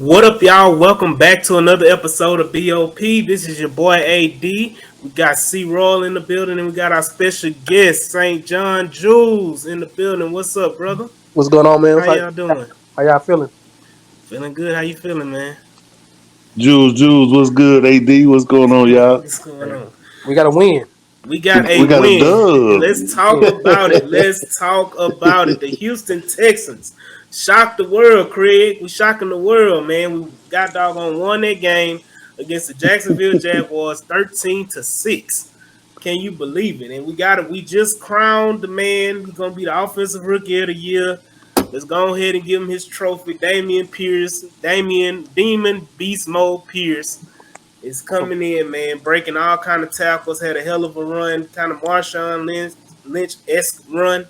What up, y'all? Welcome back to another episode of B.O.P. This is your boy A.D. We got C. Roll in the building, and we got our special guest, St. John Jules, in the building. What's up, brother? What's going on, man? How y'all doing? How y'all feeling? Feeling good? How you feeling, man? Jules, what's good? AD, what's going on, y'all? What's going Hey, on? we got to win. We We, got a we got a win. dub. Let's talk Win. about it. Let's talk about it. The Houston Texans shocked the world, Craig. We shocking the world, man. We got doggone won that game against the Jacksonville Jaguars 13-6. Can you believe it? And we got it. We just crowned the man. He's gonna be the offensive rookie of the year. Let's go ahead and give him his trophy. Damian Demon Beast Mode Pierce is coming in, man, breaking all kind of tackles. Had a hell of a run, kind of Marshawn Lynch-esque run.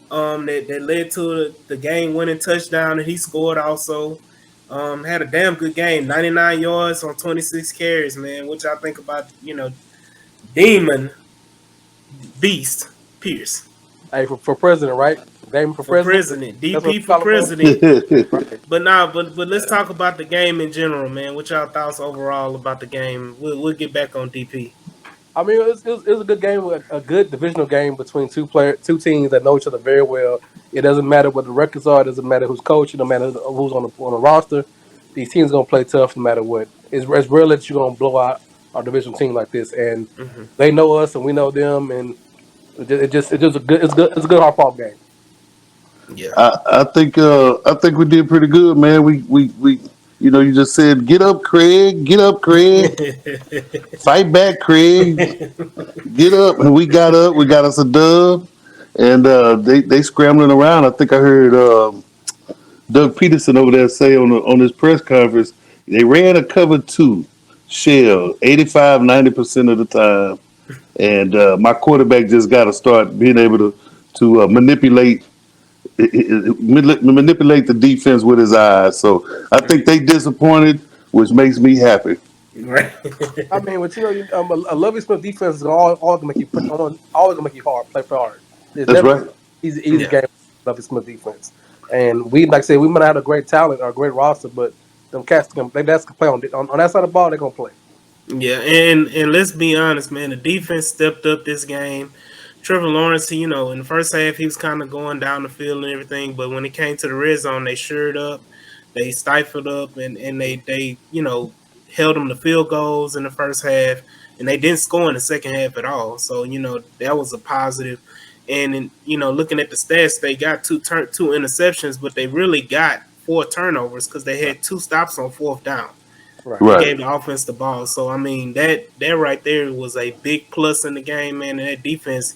That led to the game winning touchdown that he scored also. Had a damn good game, 99 yards on 26 carries, man. Which I think about, Demon Beast Pierce Hey, for president, right? Damon for for president. president, That's what DP we for call him, man. president. Right. But let's talk about the game in general, man. What y'all thoughts overall about the game? We'll get back on DP. I mean, it was a good game, a good divisional game between two teams that know each other very well. It doesn't matter what the records are. It doesn't matter who's coaching. No matter who's on the roster. These teams gonna play tough no matter what. It's rare that you're gonna blow out our divisional team like this, and Mm-hmm. they know us and we know them, and it's just a good it's a good hard fought game. Yeah. I think we did pretty good, man. We you just said get up, Craig, fight back, Craig, get up, and we got up. We got us a dub, and they scrambling around. I think I heard Doug Peterson over there say on his press conference they ran a cover two shell 85-90% of the time. And my quarterback just got to start being able to manipulate the defense with his eyes. So I think they disappointed, which makes me happy. Right. I mean, but a Lovie Smith defense is always gonna make you always gonna make you play hard. There's That's never right. easy Yeah. game with Lovie Smith defense. And like I said, we might have had a great talent or a great roster, but them cats that's gonna play on that side of the ball. They're gonna play. Yeah, and let's be honest, man. The defense stepped up this game. Trevor Lawrence, in the first half, he was kind of going down the field and everything, but when it came to the red zone, they shored up, they stifled up, and they held them to field goals in the first half, and they didn't score in the second half at all. So that was a positive. And looking at the stats, they got two interceptions, but they really got four turnovers because they had two stops on fourth down. Right. They Right. gave the offense the ball. So I mean that right there was a big plus in the game, man. And that defense,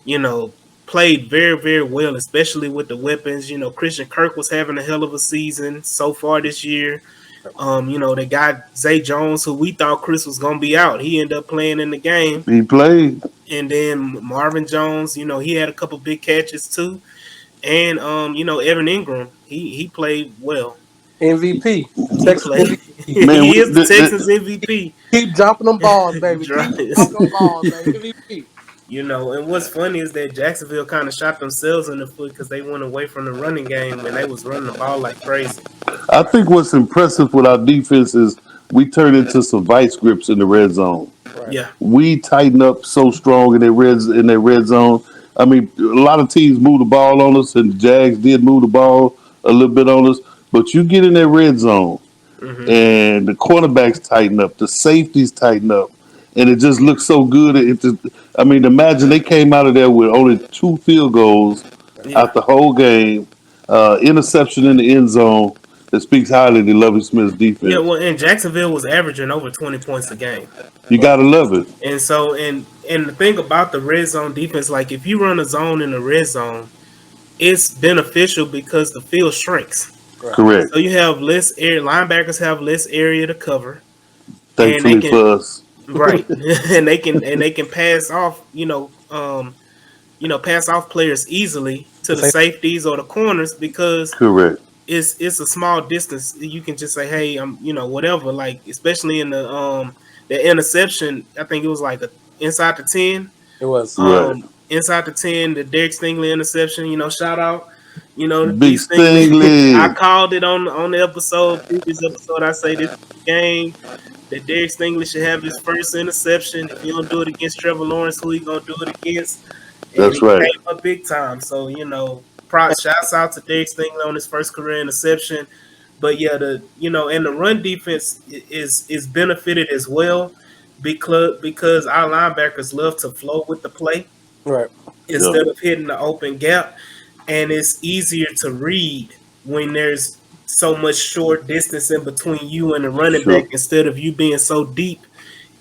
you know, played very, very well, especially with the weapons. Christian Kirk was having a hell of a season so far this year. They got Zay Jones, who we thought Chris was gonna be out. He ended up playing in the game. He played. And then Marvin Jones, he had a couple big catches too. And Evan Ingram, he played well. MVP, He Texas played. MVP. Man, He is the Texans MVP. Keep dropping them balls, baby. Keep Drives. dropping them balls, baby. MVP. And what's funny is that Jacksonville kind of shot themselves in the foot because they went away from the running game and they was running the ball like crazy. I think what's impressive with our defense is we turn into some vice grips in the red zone. Right. Yeah, We tighten up so strong in their red zone. I mean, a lot of teams move the ball on us, and the Jags did move the ball a little bit on us. But you get in that red zone, hmm and the cornerbacks tighten up, the safeties tighten up, and it just looks so good. I mean, imagine they came out of there with only two field goals yeah, out the whole game, interception in the end zone. That speaks highly to Lovie Smith's yeah. defense. Well, and Jacksonville was averaging over 20 points a game, You Right. gotta love it. and so and the thing about the red zone defense, like if you run a zone in the red zone, it's beneficial because the field shrinks. Right. Correct. So you have less area. Linebackers have less area to cover, and they Thankfully can for us. right, and they can pass off. Pass off players easily to the Say safeties or the corners because Correct. it's a small distance. You can just say, "Hey, I'm," whatever. Like especially in the interception, I think it was like inside the 10. it was. Right. Inside the 10, the Derek Stingley interception. Shout out. Big D Stingley. I Stingley. called it on the previous episode. I say this is the game that Derek Stingley should have his first interception. If he don't do it against Trevor Lawrence, who he gonna do it against? And That's he right. came up big time. So props, shouts out to Derek Stingley on his first career interception. But yeah, and the run defense is benefited as well because our linebackers love to flow with the play Right. Yeah. instead of hitting the open gap, and it's easier to read when there's so much short distance in between you and the running back Sure. instead of you being so deep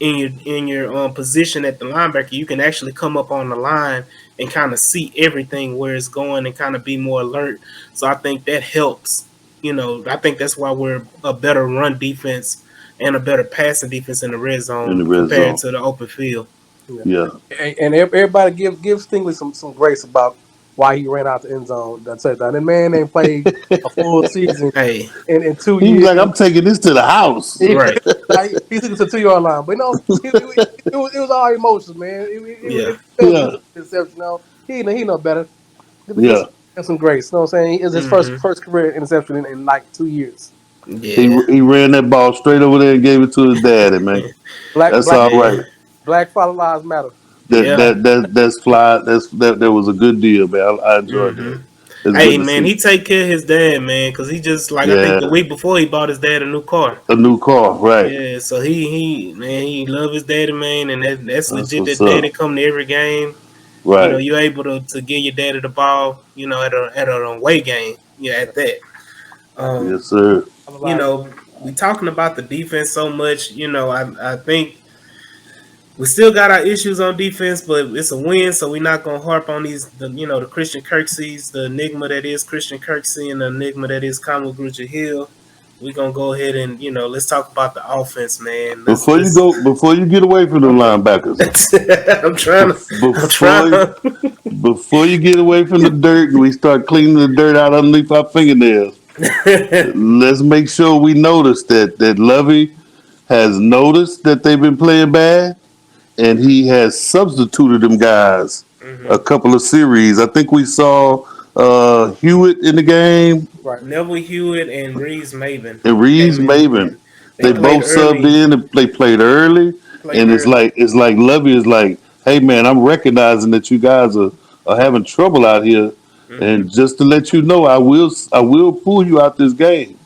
in your position at the linebacker. You can actually come up on the line and kind of see everything where it's going and kind of be more alert. So I think that helps. I think that's why we're a better run defense and a better passing defense in the red In the zone red compared zone. to the open field. Yeah. Yeah. And everybody give Stingley some grace about why he ran out the end zone. That's it. Now, that man ain't played a full season Hey, in two He was years. like, I'm taking this to the house. He, right? he took it to the 2 yard line, but it was all emotions, man. Yeah. It felt Yeah. good interception. He know better. Get Yeah. some grace. You know what I'm saying? It was his Hmm. first career interception in like 2 years. Yeah. He ran that ball straight over there and gave it to his daddy, man. Black That's black all Man. right. black father lives matter. Yeah. That's fly. That was a good deal, man. I enjoyed Hmm. that. It's good Hey to man, see. he take care of his dad, man, because he just like I think the Yeah. week before he bought his dad a new car. A new car, right. Yeah, so he man, he love his daddy, man, and that's That's legit. what's That daddy up. come to every game. Right. You're able to give your daddy the ball, at an away game. Yeah, at that. Um, Yes, sir. Father you lives. know, we talking about the defense so much. I think we still got our issues on defense, but it's a win, so we're not gonna harp on the Christian Kirksey's, the enigma that is Christian Kirksey, and the enigma that is Kamu Grugier Hill. We're gonna go ahead and let's talk about the offense, man. Let's Before you get away from the okay. linebackers, I'm trying to. I'm trying before before you get away from the to. dirt and we start cleaning the dirt out underneath our fingernails, let's make sure we notice that Lovey has noticed that they've been playing bad, and he has substituted them guys a Hmm. couple of series. I think we saw Hewitt in the game Right. Neville Hewitt and Reeves Maven and Reeves came in Maven. and they They played both subbed early. in and they played early, Played and early. it's like Lovey is like, hey man, I'm recognizing that you guys are having trouble out here, Hmm. and just to let you know, I will pull you out this game.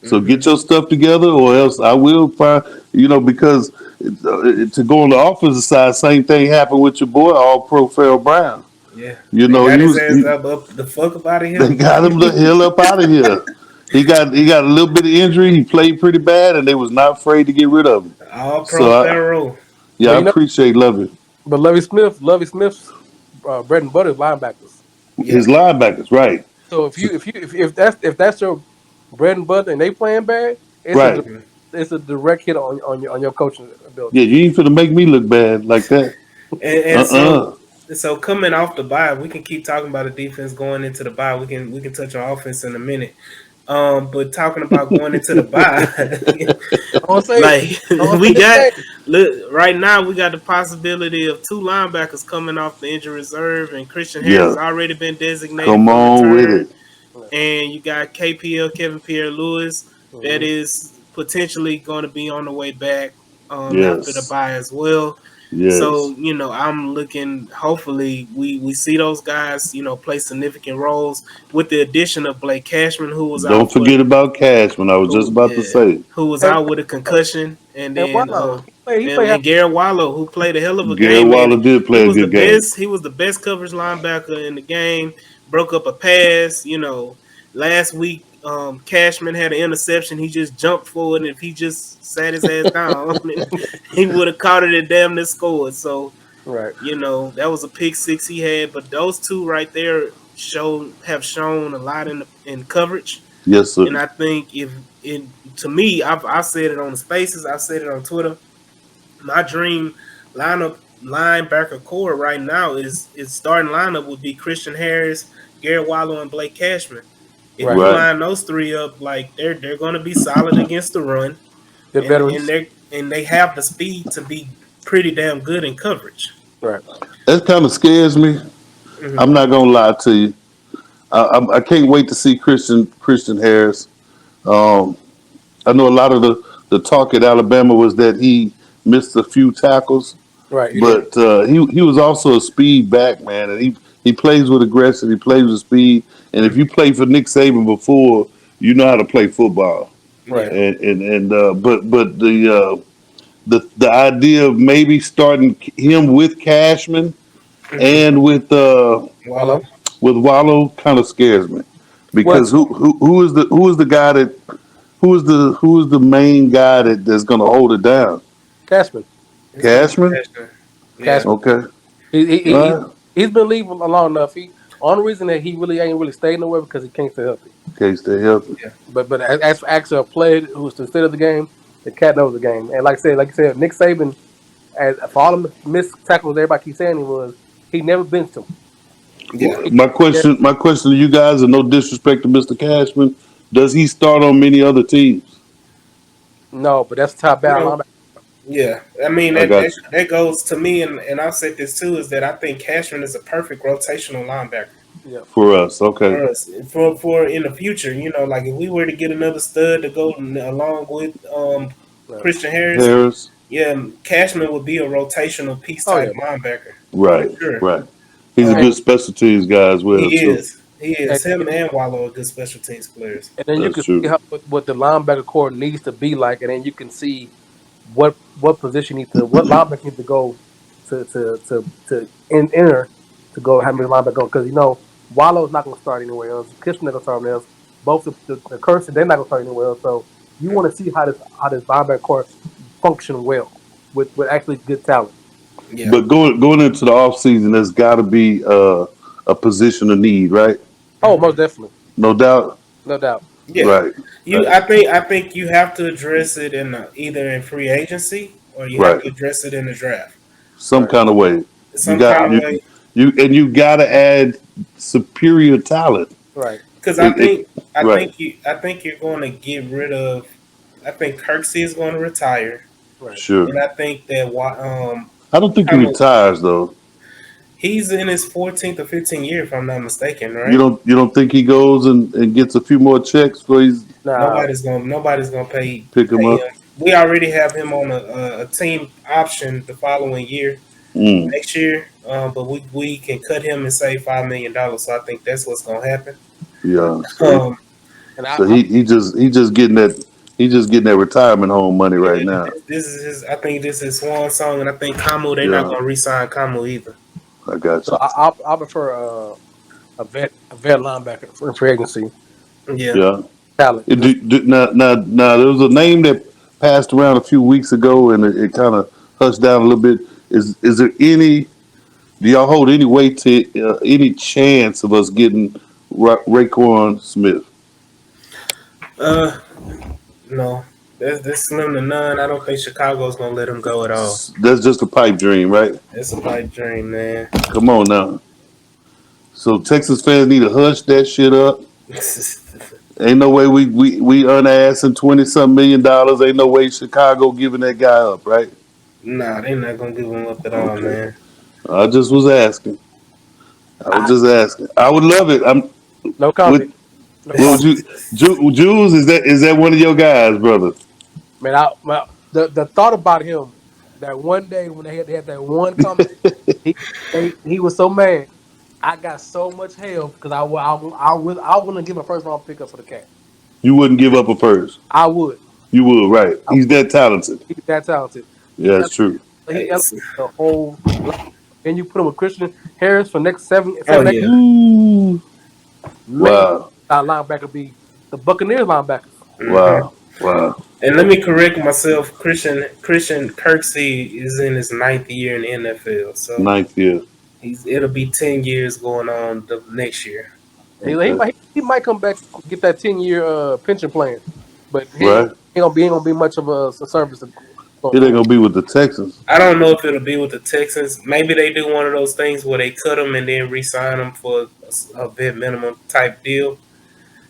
So Hmm. get your stuff together, or else I will find because to go on the offensive side, same thing happened with your boy, All Pro Farrell Brown. Yeah, You they know, got his ass up the fuck up out of they here. got him the hell up out of here. He got a little bit of injury. He played pretty bad, and they was not afraid to get rid of him. All pro So Pharaoh. yeah, But I you know, appreciate Lovey. but Lovey Smith's bread and butter is linebackers. Yeah. His linebackers, right, So if that's your bread and butter and they playing bad, right. Mhm. it's a direct hit on your coaching Yeah, ability. you ain't finna make me look bad like that. And Uh-uh. so coming off the bye, we can keep talking about the defense going into the bye. We can touch on offense in a minute. But talking about going into the bye, Don't say it. like Don't say we his got name. look right now, we got the possibility of two linebackers coming off the injury reserve, and Christian Harris has Yeah, already been designated come for on with return. it. And you got KPL Kevin Pierre Lewis that Mm-hmm. is potentially going to be on the way back after the Yes, bye as well. So yes. I'm looking. Hopefully, we see those guys play significant roles with the addition of Blake Cashman, who was out Don't for forget about Cashman. I was just who about to yeah say. who was And out with a concussion, and and then Wallow, he played and Garrett Wallow, who played a hell of a Gary game, man. Waller did He play a was the good game. best. He was the best coverage linebacker in the game. Broke up a pass. Last week, Cashman had an interception. He just jumped forward, and if he just sat his ass down, he would have caught it and damn near scored. So right, that was a pick six he had. But those two right there have shown a lot in coverage. Yes, sir. And I think if it to me, I've said it on the spaces, I've said it on Twitter. My dream linebacker core right now is starting lineup would be Christian Harris, Garrett Wallow, and Blake Cashman. If right. you Right. line those three up, like they're going to be solid against the run, The veterans, and they have the speed to be pretty damn good in coverage. right. That kind of scares me. Hmm. I'm not gonna lie to you. I can't wait to see Christian Harris. Um, I know a lot of the talk at Alabama was that he missed a few tackles, Right, he did. but he was also a speed back man, and he plays with aggression. He plays with speed, and if you played for Nick Saban before, you know how to play football. Right. Yeah. But the idea of maybe starting him with Cashman Mm-hmm. and Wallow. with Wallow kind of scares me Well, because who is the guy that who is the main guy that's going to hold it down? Cashman. It's gonna be Cashman. Cashman. Yeah. Cashman. Okay. He, he, All he, he- right. he's been leaving long enough. Only reason that he really ain't really stayed nowhere because he can't stay healthy. Okay, stay healthy. Yeah. But as for actually a player who's the state of the game, the cat knows the game. And like you said, Nick Saban, as for all the missed tackles everybody keeps saying he never benched him. Yeah. Yeah, My question to you guys, and no disrespect to Mr. Cashman, does he start on many other teams? no, but that's the top bad No. linebacker. Yeah. I mean I got you. that goes to me, and I've said this too, is that I think Cashman is a perfect rotational linebacker Yeah, For us, okay. for us for in the future. Like if we were to get another stud to go along with right. Christian Harris, Harris, yeah, Cashman would be a rotational piece Oh type yeah. linebacker for right, sure. right. He's a Um, good special teams guy as well he too. is. He And, is. Him and Wallow are good special teams players. and then you That's can see true. what the linebacker core needs to be like, and then you can see what linebacker needs to go to enter to go how many linebacker go because Wallow's not going to start anywhere else. Kitchen not going to start anywhere else. Both the Curse they're not going to start anywhere else. So you want to see how this linebacker core function well with actually good talent. Yeah. But going into the off season, there's got to be a position of need, right? Oh, most definitely, No doubt. no doubt. Yeah. Right, You right, I think you have to address it in either in free agency or you have right. to address it in the draft. Some Right, kind of way. You Some kind got of way. you got to add superior talent. right, Because It, it, right. I think you're going to get rid of. I think Kirksey is going to retire, right. and Sure. I think that I don't think he Kamo, retires though. he's in his 14th or 15th year, if I'm not mistaken, You right? don't think he goes and gets a few more checks before he's Nah, Nobody's gonna pick him pay up? him. We already have him on a team option the following year, Mm, next year. But we can cut him and save $5 million. So I think that's what's gonna happen. yeah. Um, and So he just getting that retirement home money right yeah, now. this is his. I think this is one song, and I think Kamu they're not Yeah, gonna re-sign Kamu either. I got so you. I prefer a vet linebacker for free agency Yeah. Yeah. talent. Now there was a name that passed around a few weeks ago, and it kind of hushed down a little bit. Is there any? Do y'all hold any weight to any chance of us getting Raekwon Smith? Uh, no, that's slim to none. I don't think Chicago's gonna let him go at all. That's just a pipe dream, right? It's a pipe dream, man. Come on now. So Texas fans need to hush that shit up. Ain't no way we unassing 20-some million. Ain't no way Chicago giving that guy up, right? Nah, they're not gonna give him up at all, Okay. man. I just was asking. I was I, just asking. I would love it. I'm no with comment. No what would comment. you Jules, is that one of your guys, brother? Man, the thought about him that one day when they had that one comment, he was so mad. I got so much hell because I wouldn't give a first round pick up for the cat. You wouldn't give up a first. I would. You would, right. I He's would. that talented. He's that talented. Yeah, He that's true. he elevated It's- the whole. And you put him with Christian Harris for next oh seven eight. yeah, Ooh. Man, Wow. our linebacker be the Buccaneers linebackers. Wow. Wow. and let me correct myself. Christian Kirksey is in his ninth year in the NFL, so Ninth year. it'll be 10 years going on the next year. Okay. He might come back get that 10 year pension plan, but Right. ain't gonna be much of a service going It ain't forward. gonna be with the Texans. I don't know if it'll be with the Texans. Maybe they do one of those things where they cut him and then re-sign him for a vet minimum type deal,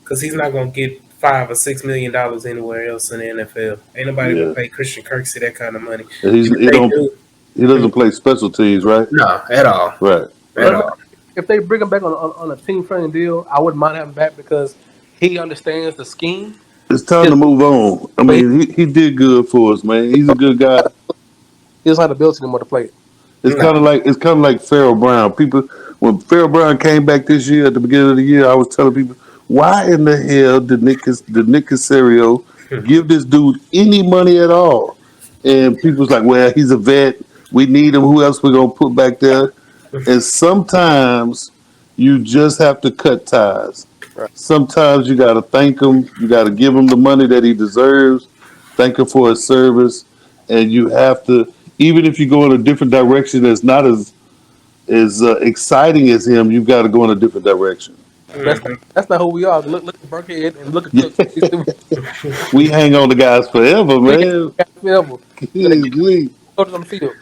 because he's not gonna get $5 or $6 million anywhere else in the NFL. Ain't nobody gonna Yeah. pay Christian Kirksey that kind of money. And And if he they don't do, he doesn't play special teams, right? no, at all, Right. at Right. all. if they bring him back on a team friendly deal, I wouldn't mind having him back because he understands the scheme. It's time Just, to move on. I but he mean, he did good for us, man. He's a good guy. doesn't have the ability anymore to play it. No. It's kind of like Farrell Brown. People, when Farrell Brown came back this year at the beginning of the year, I was telling people, why in the hell did Nick Casario give this dude any money at all? And people was like, well, he's a vet. We need him. Who else we gonna put back there? And sometimes you just have to cut ties. Right. Sometimes you got to thank him. You got to give him the money that he deserves. Thank him for his service, and you have to, even if you go in a different direction that's not as exciting as him, you've got to go in a different direction. That's not who we are. Look at Burkhead and look at Yeah, Cook. we hang on to guys forever, We man. got forever. They get Golly. coaches on the field.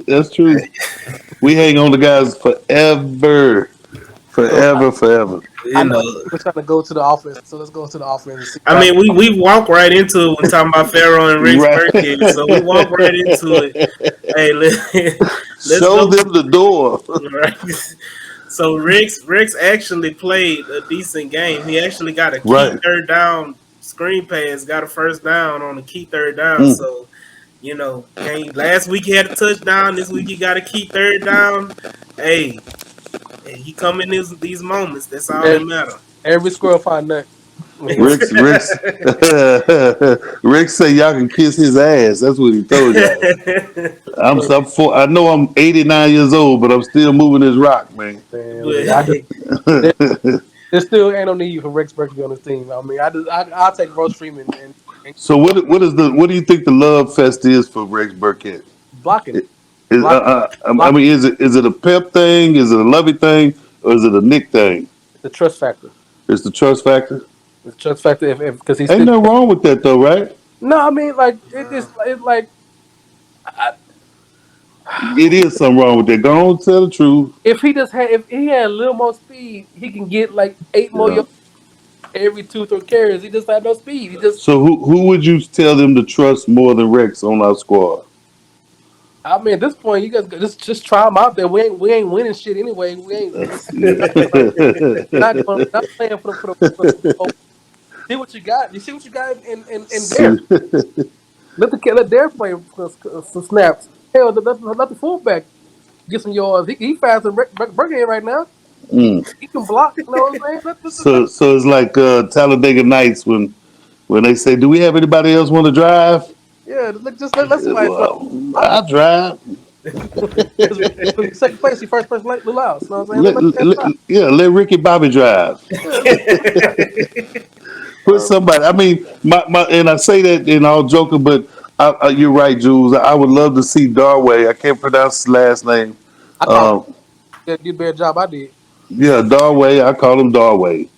That's true. We hang on to guys forever, So forever, forever. I You know know, we're trying to go to the offense. So let's go to the offense and see I what mean, we walk right into it when talking about Pharaoh and Rex Right. Burkhead, so we walk right into it. Hey, let's Show go. them the door. Right. So Rex actually played a decent game. He actually got a key Right. third down screen pass, got a first down on a key third down. Mm. So last week he had a touchdown. This week he got a key third down. Hey, he come in these moments. That's all that matter. every squirrel find nut. Rick's Rick say y'all can kiss his ass. That's what he told y'all. I know I'm 89 years old, but I'm still moving this rock, man. Man, there still ain't no need for Rex Burkhead on this team. I mean, I'll take Roach Freeman and So what do you think the love fest is for Rex Burkhead? blocking, I blocking, I blocking. mean, is it a pep thing? Is it a lovey thing? Or is it a Nick thing? The trust factor. It's the trust factor. The trust factor. If because he's Ain't still nothing wrong with that though, right? no. I mean, like it's like I, It is something wrong with that. Go on, tell the truth. if he had a little more speed, he can get like 8 more Yeah. yards every 2 3 carries. He just had no speed. He just So who would you tell them to trust more than Rex on our squad? I mean, at this point, you guys just try him out there. We ain't winning shit anyway. We ain't not playing for the see what you got. You see what you got in there. See, Let Dare play some snaps. Hell, let the fullback get some yards. He faster than Burkhead right now. mm. He can block. You know what I'm saying? So it's like Talladega Nights when they say, "Do we have anybody else want to drive?" Yeah, let somebody play. Well, I drive. Because second place, he first place Lou Lyles. You know what I'm saying? Yeah, let Ricky Bobby drive. Yeah, Put somebody. I mean, and I say that in all joking, but you're right, Jules. I would love to see Darway. I can't pronounce his last name. I call Um, him did a better job I did. yeah, Darway. I call him Darway.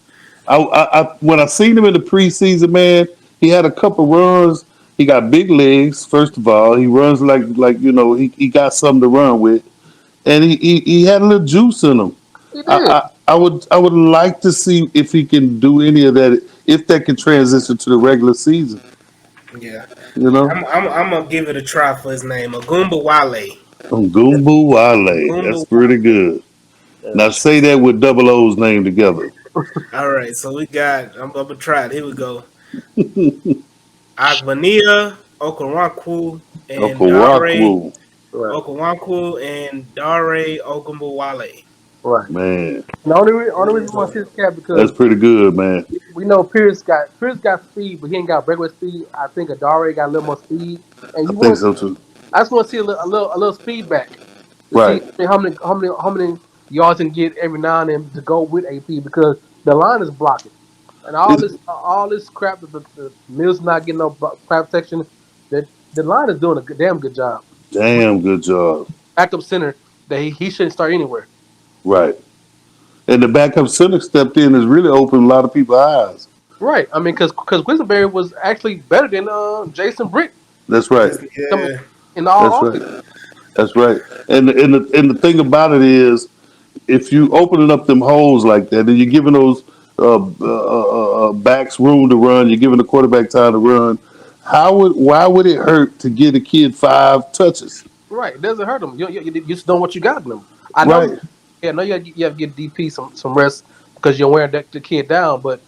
When I seen him in the preseason, man, he had a couple runs. He got big legs. First of all, he runs like he got something to run with, and he had a little juice in him. He did. I would like to see if he can do any of that, if that can transition to the regular season. Yeah, You know, I'm gonna give it a try for his name, Agumba Wale. Gumbu Wale, Agumba. that's pretty good. Now say that with double O's name together. All right, so we got. I'm gonna try it. Here we go. Agvania Okoronkwo and Uncle Dare Rockwool, Right. Okoronkwo and Dare Ogumbawale. Right. man, And the only reason we want to see this cat that's because pretty good, man. we know Pierce got speed, but he ain't got regular speed. I think Adare got a little more speed, and I you think want so too. I just want to see a little speed back to see Right, how many yards he can get every now and then to go with AP because the line is blocking and it's all this crap that the Mills not getting no crap protection. That the line is doing a damn good job with damn good job. backup center that he shouldn't start anywhere. Right, and the backup center stepped in has really opened a lot of people's eyes. Right. I mean, because Quisenberry was actually better than Jason Britt That's right. coming Yeah, in all That's right. offense. That's right. And the thing about it is, if you opening up them holes like that, and you're giving those backs room to run, you're giving the quarterback time to run. Why would it hurt to get a kid 5 touches? Right. It doesn't hurt them. You just know what you got in them. I know Right. Yeah, I know you have to get DP some rest because you're wearing the kid down, but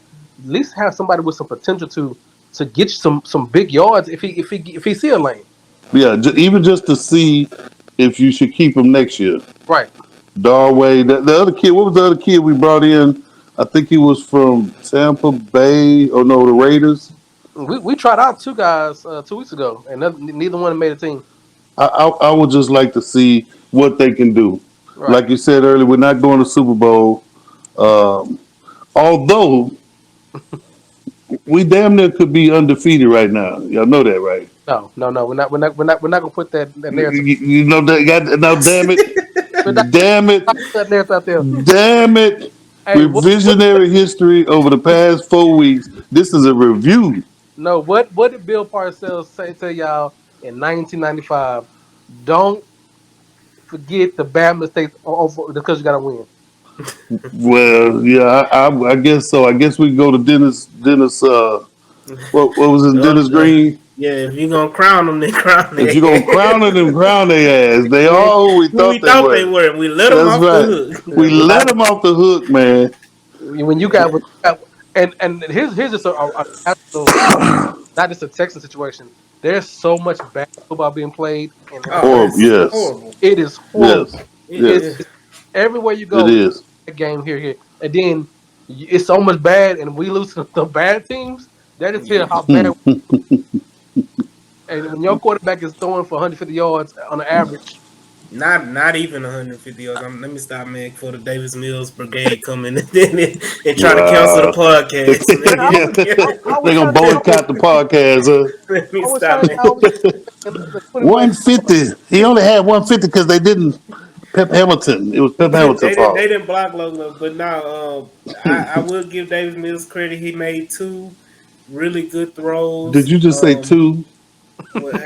at least have somebody with some potential to get you some big yards if he see a lane. Yeah, even just to see if you should keep him next year. Right. Darway, the other kid. What was the other kid we brought in? I think he was from Tampa Bay. Oh no, the Raiders. We tried out two guys 2 weeks ago, and neither one made a team. I would just like to see what they can do. Right. Like you said earlier, we're not going to Super Bowl. Um, although we damn near could be undefeated right now. Y'all know that, right? No, no, no. We're not gonna put that narrative. You know that. Now, damn it, We're not damn it, put that narrative out there. damn it. Hey, what? Revisionary history over the past 4 weeks. This is a review. No, what did Bill Parcells say to y'all in 1995? Don't forget the bad mistakes because you gotta win. Well, yeah, I guess so. I guess we go to Dennis. What was his Dennis Green? Yeah, if you're gonna crown them, then crown If their you're gonna crown them, crown their ass. They are who we who we thought they thought they were. were. We let them That's off the right. hook. We let them off the hook, man. When you got and here's just a national, not just a Texas situation. There's so much bad football being played, and Oh, Horrible. it's Yes. horrible. it is horrible. Yes. It's, Yes. it's everywhere you It go. is. A game here, and then it's so much bad, and we lose to the bad teams. That is here how bad. And when your quarterback is throwing for 150 yards on the average, Not even 150 yards. Let me stop, man, before the Davis Mills Brigade come in and try to cancel the Wow. podcast, man, I They're was gonna trying to tell, boycott the podcast, huh? let me I was stop, trying to man. tell, put it away. 150. He only had 150 because they didn't Pep Hamilton. It was Pep Hamilton's They fault. didn't block Logan, but now I will give Davis Mills credit. He made two really good Did throws. you just say two? Well,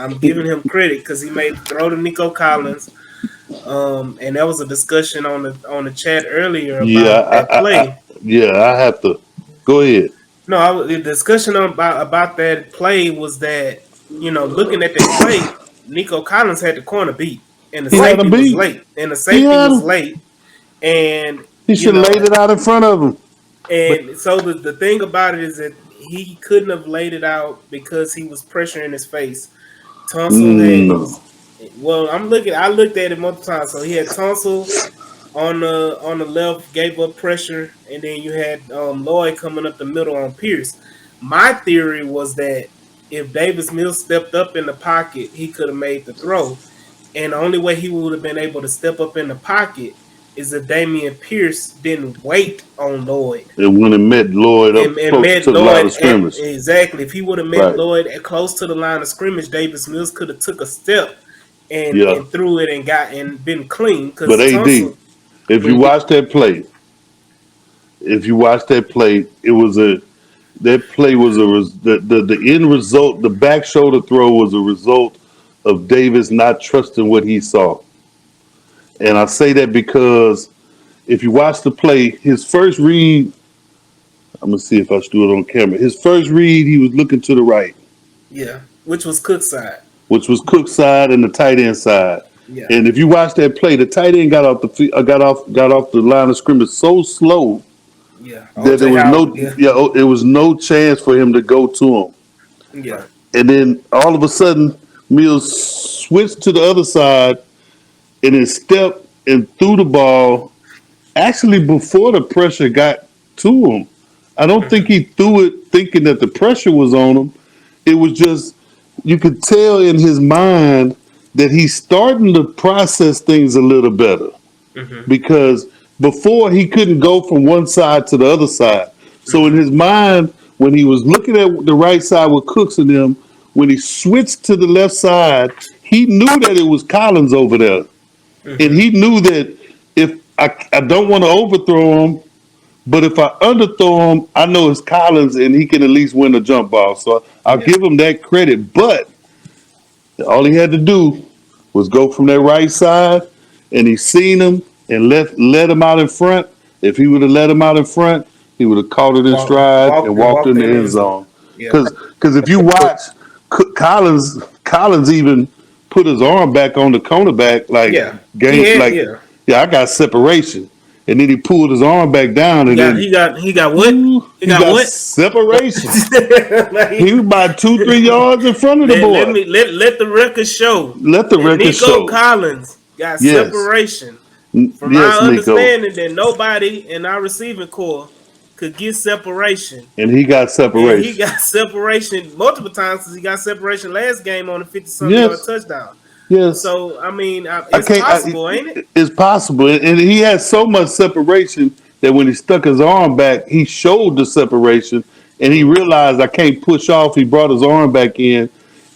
I'm giving him credit because he made the throw to Nico Collins. And there was a discussion on the chat earlier Yeah, about that play. I have to. Go ahead. No, the discussion about that play was that, looking at that play, Nico Collins had the corner beat, and the He had safety him was beat. late, He had him. and He should have laid it out in front of him. But and so the thing about it is that he couldn't have laid it out because he was pressuring his face. Tunsil No. I looked at it multiple times. So he had Tunsil on the left, gave up pressure, and then you had Lloyd coming up the middle on Pierce. My theory was that if Davis Mills stepped up in the pocket, he could have made the throw. And the only way he would have been able to step up in the pocket is if Damian Pierce didn't wait on Lloyd And when it met Lloyd up and close met to the line Lloyd of scrimmage. exactly. If he would have met Right. Lloyd close to the line of scrimmage, Davis Mills could have took a step Yeah. and threw it and been clean But because AD, Tunsil. if you when you watch that play, it was a that play was the end result. The back shoulder throw was a result of Davis not trusting what he saw. And I say that because if you watch the play, his first read, I'm gonna see if I should do it on camera. His first read, he was looking to the right, Yeah, which was Cook's side. which was Cook's side and the tight end side. Yeah, And if you watch that play, the tight end got off the line of scrimmage so slow yeah. that there OJ was Howard. Yeah, it was no chance for him to go to him. yeah. right, And then all of a sudden, Mills switched to the other side and then stepped and threw the ball actually before the pressure got to him. I don't think he threw it thinking that the pressure was on him. It was just, you could tell in his mind that he's starting to process things a little better Mm-hmm. because before he couldn't go from one side to the other side. So in his mind, when he was looking at the right side with Cooks and them, when he switched to the left side, he knew that it was Collins over there. And he knew that if I don't want to overthrow him, but if I underthrow him, I know it's Collins and he can at least win a jump ball. So I'll Yeah, give him that credit. But all he had to do was go from that right side, and he seen him and let him out in front. If he would have let him out in front, he would have caught it in stride and walked in the end zone. Yeah, Because if you watch Collins even put his arm back on the cornerback like yeah. He game had like yeah. I got separation. And then he pulled his arm back down, He and got then he got he got what? ooh, He he got got what? separation. He Like, was about 2, 3 yards in front of the let boy. me let the record show Let the that record Nico show. Collins got Yes, separation. From yes, our Nico, understanding that nobody in our receiving core could get separation. and he got And he separation. got separation multiple times because he got separation last game on a 50-something yard Yes, touchdown. yes. So, I mean, I it's can't. possible, ain't it? It's possible, and he had so much separation that when he stuck his arm back, he showed the separation, and he Mm. realized I can't push off. He brought his arm back in,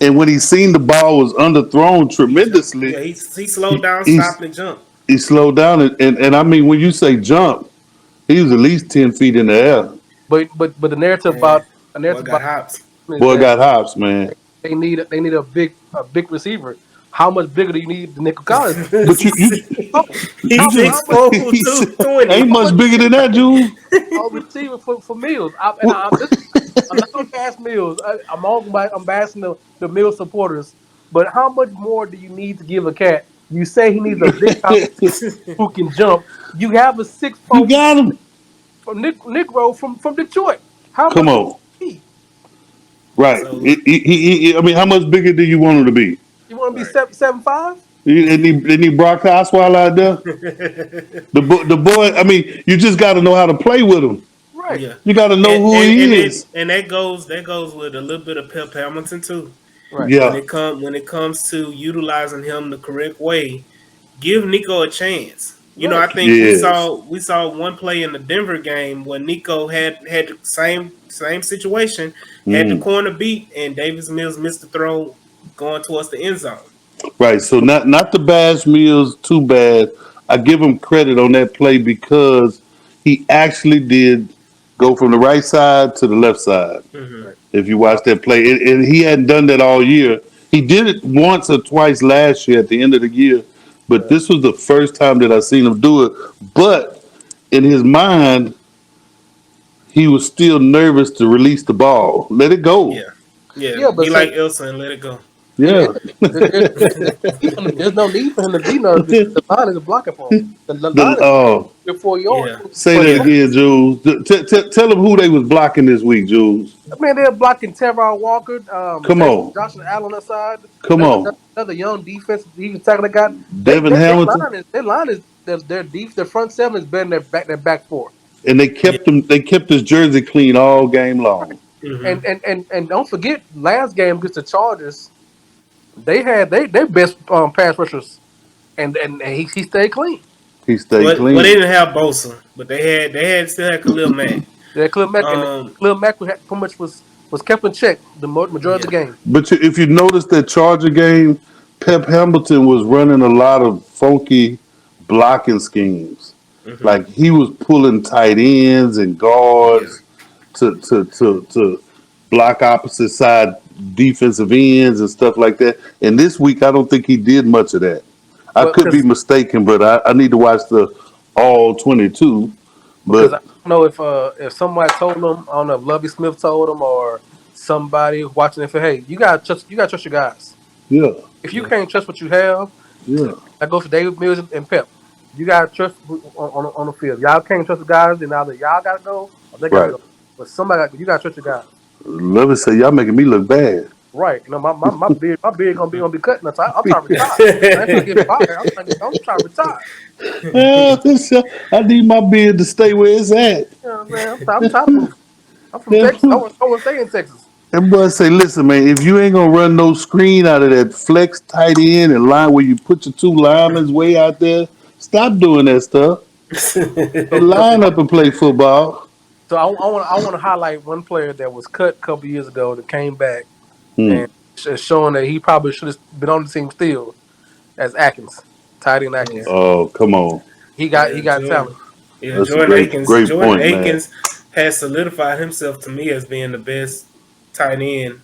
and when he seen the ball was underthrown He jumped. tremendously, Yeah, he slowed he down, he's, stopped, and jumped. he slowed down, and I mean when you say jump, he was at least 10 feet in the air. But And the boy narrative got about hops. is Boy that got hops, man. they need a big receiver. How much bigger do you need than Nico Collins? But Oh, He's you how just 6'4", he's, ain't 220. how much much bigger than that, Jules. receiver for Mills? What- I'm not gonna bash Mills. I'm bashing the Mills supporters. But how much more do you need to give a cat? You say he needs a big top who can jump. You have a six You four got him. from Negro from Detroit. How Come much more on. do you need? Right. So I mean, how much bigger do you want him to be? You want to be right. 7'5"? Any Brock Osweiler out there? The boy. I mean, you just got to know how to play with him. Right, Yeah, You got to know and who and he and it is. and that goes with a little bit of Pep Hamilton too. right. Yeah. When it comes to utilizing him the correct way, give Nico a chance. You know, Right. I think Yes. we saw one play in the Denver game where Nico had the same situation, had the Mm. corner beat, and Davis Mills missed the throw going towards the end zone. Right. So not the bash Mills too bad. I give him credit on that play because he actually did go from the right side to the left side. Hmm. Right. If you Uh, watch that play, and he hadn't done that all year. He did it once or twice last year at the end of the year, but right. this was the first time that I seen him do it. But in his mind, he was still nervous to release the ball. Let it go. Yeah, yeah. Yeah, Be but like say Elsa and let it go. yeah, Yeah. there's no need for him to be nervous because the line is blocking for him. The line The is 4 yards. Yeah, say But that yeah. again, Jules. Tell him who they was blocking this week, Jules. I mean, they're blocking Tevon Walker, Come on, Josh Allen aside. come on, Another young defensive tackle they got. Devin Hamilton, Their line is their front seven is better than their back four. and they Yeah. kept him. They kept his jersey clean all game long. Hmm. And don't forget last game against the Chargers, they had their best pass rushers, and he stayed clean. He stayed Well, they clean. didn't have Bosa, but they had still had Khalil Mack. Yeah, Um, Khalil Mack pretty much was kept in check the majority of yeah. the game. But if you notice that Charger game, Pep Hamilton was running a lot of funky blocking schemes. Hmm. Like he was pulling tight ends and Yeah. guards to block opposite side defensive ends and stuff like that. And this week, I don't think he did much of that. I Well, could be mistaken, but I need to watch the all 22. because I But don't know if somebody told them, I don't know if Lovey Smith told them or somebody watching it for, hey, you gotta trust your guys. yeah, If you Yeah. can't trust what you have, yeah, that goes for David Mills and Pep. You gotta trust on the field. Y'all can't trust the guys, then either y'all gotta go or they gotta right. go. But you gotta trust your guys. Let me say, y'all making me look bad. Right. You know, my beard gonna be cutting us. I'm trying to retire. I ain't trying to get fired. I'm trying to retire. I need my beard to stay where it's at. You know what I'm saying? I'm tired of moving. I'm from Yeah. Texas. I want to stay in Texas. That boy say, listen, man, if you ain't gonna run no screen out of that flex tight end and line where you put your two linemen way out there, stop doing that stuff. So, And line up and play football. so I want to highlight one player that was cut a couple years ago that came back Hmm. and showing that he probably should have been on the team still as Atkins, tight end Yeah. Atkins. Oh, come on. He Yeah. got Jordan. talent. Yeah. That's a Jordan great, Akins. great Jordan point, man. Akins has solidified himself to me as being the best tight end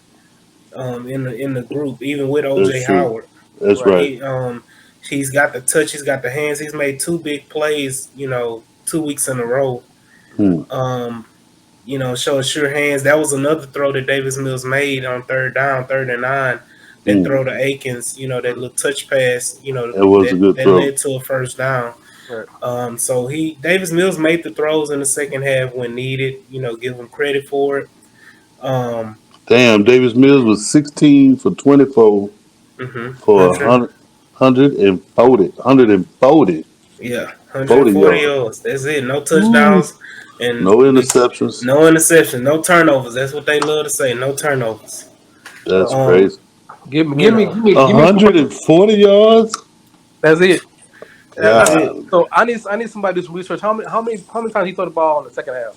in the group, even with That's OJ true. Howard. That's Right. right. He's got the touch, he's got the hands. He's made two big plays, 2 weeks in a row. Hmm. Um, show sure hands. That was another throw that Davis Mills made on third down, 3rd and 9. That Hmm. throw to Akins, that little touch pass, That was a good that throw. led to a first down. Right. So Davis Mills made the throws in the second half when needed. Give him credit for it. Um, Damn, Davis Mills was 16 for 24 for 100, 140 yeah, 140 yards. yards. That's it. No Woo. touchdowns and No interceptions. no interception, no turnovers. That's what they love to say. No turnovers. That's Uh, Um, crazy. give me, you give me, know, give me, give me some. 140 yards? That's it. that's it. God, So I need somebody to do some research. How many times he throw the ball in the second half?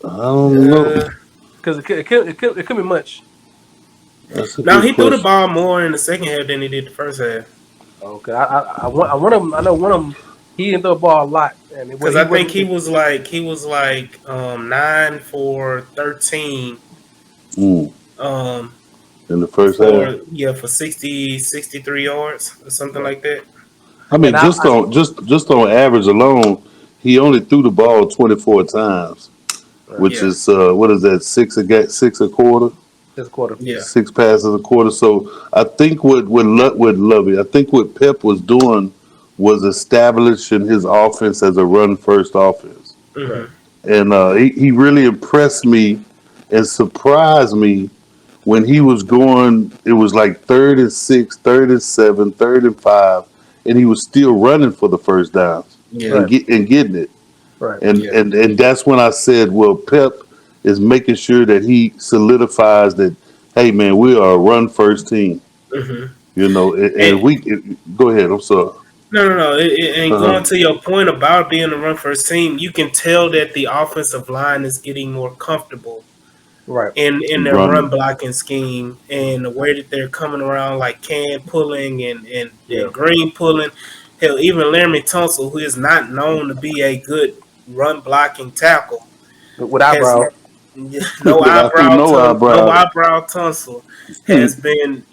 I don't know. Uh, Because it could be much. That's a Now good he threw the question. ball more in the second half than he did the first half. Okay, I want him. I know one of them. He didn't throw the ball a lot, and Because he I think wasn't. he was like 9 for 13 Mm, um in the first half. for 63 yards or something Right. like that. I And mean, just on average alone, he only threw the ball 24 times, right, which Yeah, is what is that, six a quarter, this quarter. yeah. six passes a quarter. So I think with Lovey, I think what Pep was doing was establishing his offense as a run first offense, Right. Hmm. and he really impressed me and surprised me when he was going. It was like 36, 37, 35, and he was still running for the first downs Yeah, and Right. getting it. Right. And yeah. and and that's when I said, well, Pep is making sure that he solidifies that. Hey, man, we are a run first team. Hmm. And And go ahead. I'm sorry. no. And Uh going huh. to your point about being a run first team, you can tell that the offensive line is getting more comfortable Right. in their run Running. blocking scheme and the way that they're coming around, like Can pulling Yeah. and Green pulling. Hell, even Laramie Tunsil, who is not known to be a good run blocking tackle, With has eyebrows. no Without eyebrow no no eyebrows. eyebrow Tunsil has been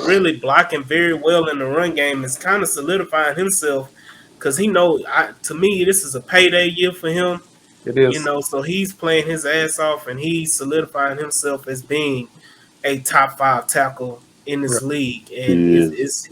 really blocking very well in the run game. Is kind of solidifying himself because to me this is a payday year for him. It is. So he's playing his ass off and he's solidifying himself as being a top five tackle in this Right. league, and He is.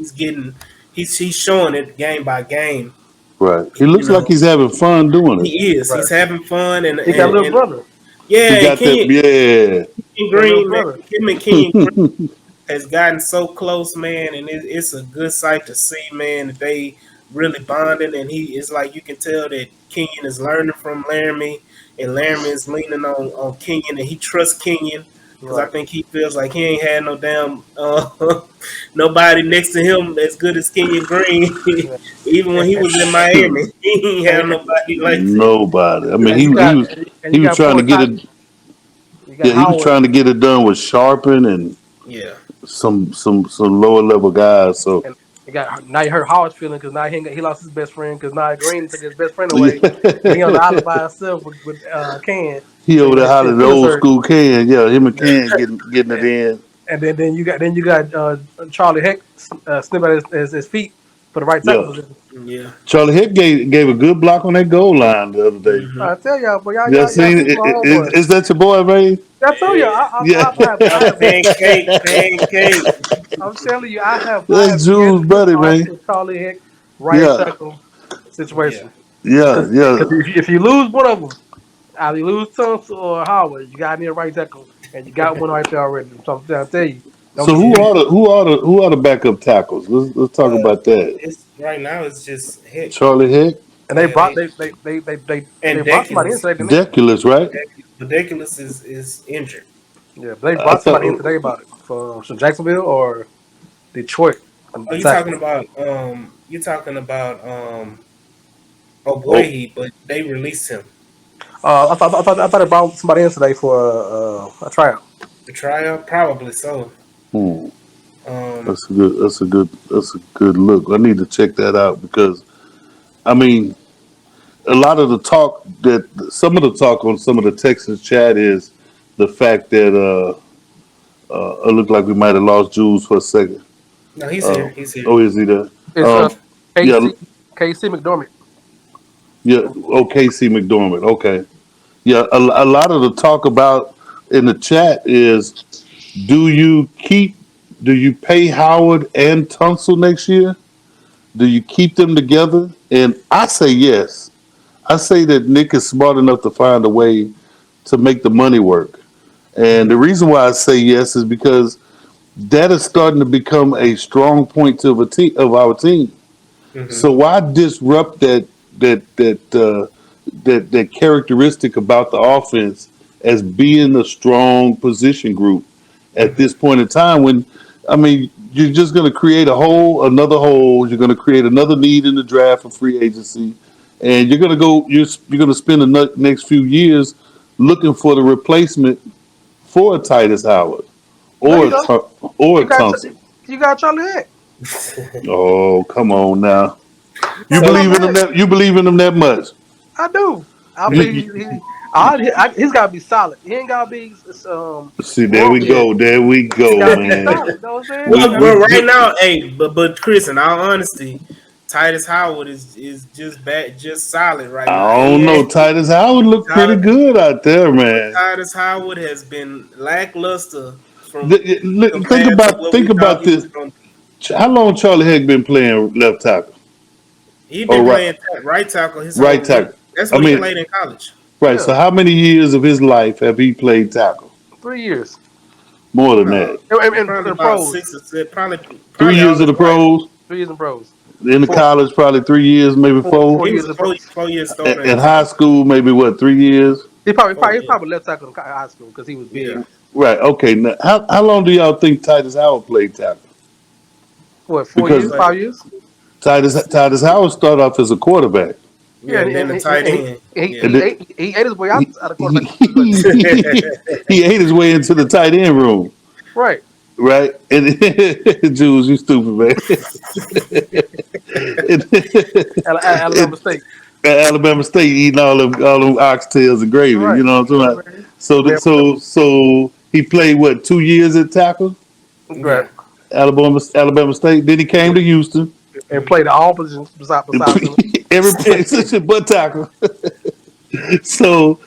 he's showing it game by game. Right. He You looks like know, he's having fun doing it. he is. Right. He's having fun, and He got a and, little and brother. He yeah, and got that. Yeah. He got a little Green, man, brother. him and Kenyon Green has gotten so close, man, and it's a good sight to see, man, that they really bonding, and he is like you can tell that Kenyon is learning from Laramie, and Laramie is leaning on Kenyon, and he trusts Kenyon because I Right. think he feels like he ain't had no damn nobody next to him as good as Kenyon Green. Yeah. Even when And, he and, was in Miami, he ain't and, have nobody like that. Nobody. I mean, and you he got was and he you was got trying poor to get Ty. it. You got Yeah, he was Howard. trying to get it done with Sharpen and Yeah, some lower level guys. So And you got now you hurt Howard's feeling because now he lost his best friend because now Green took his best friend away. And he on the island by himself with Can. he So over there his hollering the feelings old hurt. school can. Yeah, him and Can getting it in. And then you got Charlie Heck snipping at his feet for the right tackle Yeah. position. yeah. Charlie Hick gave a good block on that goal line the other day. Hmm. I tell y'all, but y'all Yeah, y'all, y'all seen sleep it. on homeboy. Is that your boy, man? I told you, Yeah, I have Pancake. I'm telling you, I have that's yet Jules' to buddy, watch man. a Charlie Heck right Yeah, tackle Yeah. situation. yeah, Because yeah. if you lose one of them, either you lose Tunsil or Howard, you got me a right tackle, and you got one right there already. So I'm trying to tell you, don't So get you. who are the backup tackles? Let's talk Uh, about that. it's right now. It's just Hick. Charlie Hick, And they Yeah, brought they and brought somebody in Deculus. today, didn't Deculus, right? Deculus is injured. they? Yeah, but they I brought somebody in thought. today about it from Jacksonville or Detroit. Oh, The tackle. you talking about Oh, Obuehi, but they released him. I thought they brought somebody in today for a tryout. The tryout, probably so. hmm. Um, That's a good look. I need to check that out because I mean, a lot of the talk that some of the talk on some of the Texans chat is the fact that it looked like we might have lost Jules for a second. no, he's here. Uh, He's here. oh, is he there? It's Um, yeah, KC McDormand. yeah. Oh, Casey McDormand. Okay. Yeah, a lot of the talk about in the chat is do you pay Howard and Tunsil next year? Do you keep them together? And I say yes. I say that Nick is smart enough to find a way to make the money work. And the reason why I say yes is because that is starting to become a strong point of a team of our team. Mm-hmm. So why disrupt that characteristic about the offense as being a strong position group at Mm-hmm. this point in time when I mean you're just going to create another hole. You're going to create another need in the draft for free agency, and you're going to go. You're going to spend the next few years looking for the replacement for a Titus Howard No, or you don't. Or You a got Thompson. you got Charlie Heck. Oh, come on now. You You got So believe Charlie in them Heck. that you believe in them that much? I do. I You, believe you he's got to be solid. He ain't got to be see, there we rough. go. There we He go, got to be man. solid. You know what I'm saying? He We, well, got to we, but be. right we, now, hey, but Chris, in all honesty, Titus Howard is just bad, just solid right now. I He don't know. ain't Titus Howard looked pretty solid, good out there, but man. Titus Howard has been lackluster from Think compared to about what we think thought about he was this. going to be. How long Charlie Heck been playing left tackle He or been playing right tackle his right whole. tackle? That's I what he mean, played in college. right. Yeah, So how many years of his life have he played tackle? 3 years. More than No, that. probably In about pros, 6 or 7. Probably 3 years all of his the life. pros. 3 years in pros. In the Four, college, probably 3 years, maybe four, four. four He years was in a pros. 4 year starter in In high college. school, maybe what 3 years? He's 4 years. probably left tackle in high school because he was Yeah. big. Right. Okay. Now, how long do y'all think Titus Howard played tackle? What, 4 years, Because But 5 years? Titus Howard started off as a quarterback. Yeah, yeah, and then the tight end. And Yeah. he ate his way out, he, out of he, quarterback position. he ate his way into the tight end room, Right. right? And Jules, you stupid man. And, Alabama State. at Alabama State eating all them oxtails and gravy. Right. You know what I'm You know talking what about? I'm saying? So Man, so he played what 2 years at tackle, right. Yeah. Alabama State. Then he came Yeah. to Houston. And played all positions besides center. Every position but tackle. So